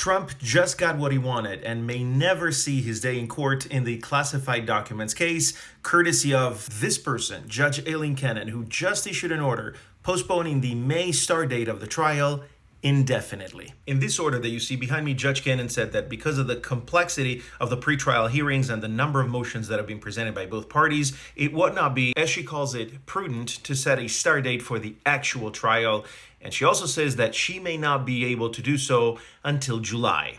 Trump just got what he wanted and may never see his day in court in the classified documents case, courtesy of this person, Judge Aileen Cannon, who just issued an order postponing the May start date of the trial indefinitely. In this order that you see behind me, Judge Cannon said that because of the complexity of the pretrial hearings and the number of motions that have been presented by both parties, it would not be, as she calls it, prudent to set a start date for the actual trial. And she also says that she may not be able to do so until July.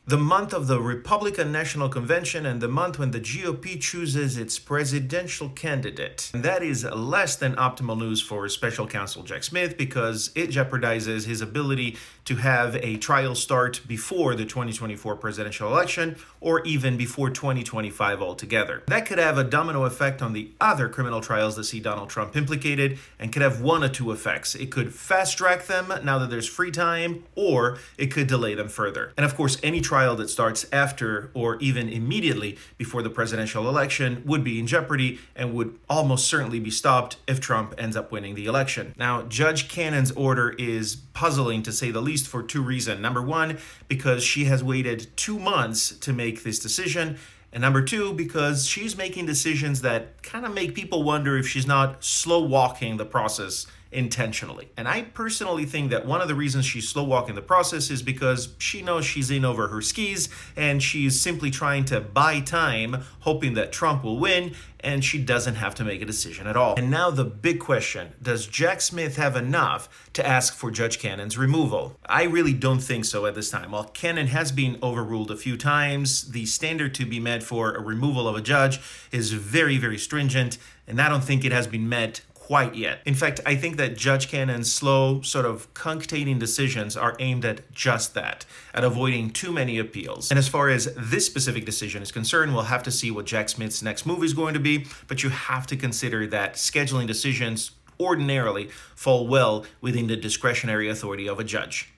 The month of the Republican National Convention and the month when the GOP chooses its presidential candidate. And that is less than optimal news for Special Counsel Jack Smith because it jeopardizes his ability to have a trial start before the 2024 presidential election or even before 2025 altogether. That could have a domino effect on the other criminal trials that see Donald Trump implicated and could have one or two effects. It could fast track them now that there's free time, or it could delay them further. And of course, any trial that starts after or even immediately before the presidential election would be in jeopardy and would almost certainly be stopped if Trump ends up winning the election. Now, Judge Cannon's order is puzzling to say the least for two reasons. Number one, because she has waited 2 months to make this decision. And number two, because she's making decisions that kind of make people wonder if she's not slow walking the process intentionally. And I personally think that one of the reasons she's slow walking the process is because she knows she's in over her skis and she's simply trying to buy time, hoping that Trump will win, and she doesn't have to make a decision at all. And now the big question, does Jack Smith have enough to ask for Judge Cannon's removal? I really don't think so at this time. While Cannon has been overruled a few times, the standard to be met for a removal of a judge is very, very stringent, and I don't think it has been met quite yet. In fact, I think that Judge Cannon's slow, sort of punctuating decisions are aimed at just that, at avoiding too many appeals. And as far as this specific decision is concerned, we'll have to see what Jack Smith's next move is going to be, but you have to consider that scheduling decisions ordinarily fall well within the discretionary authority of a judge.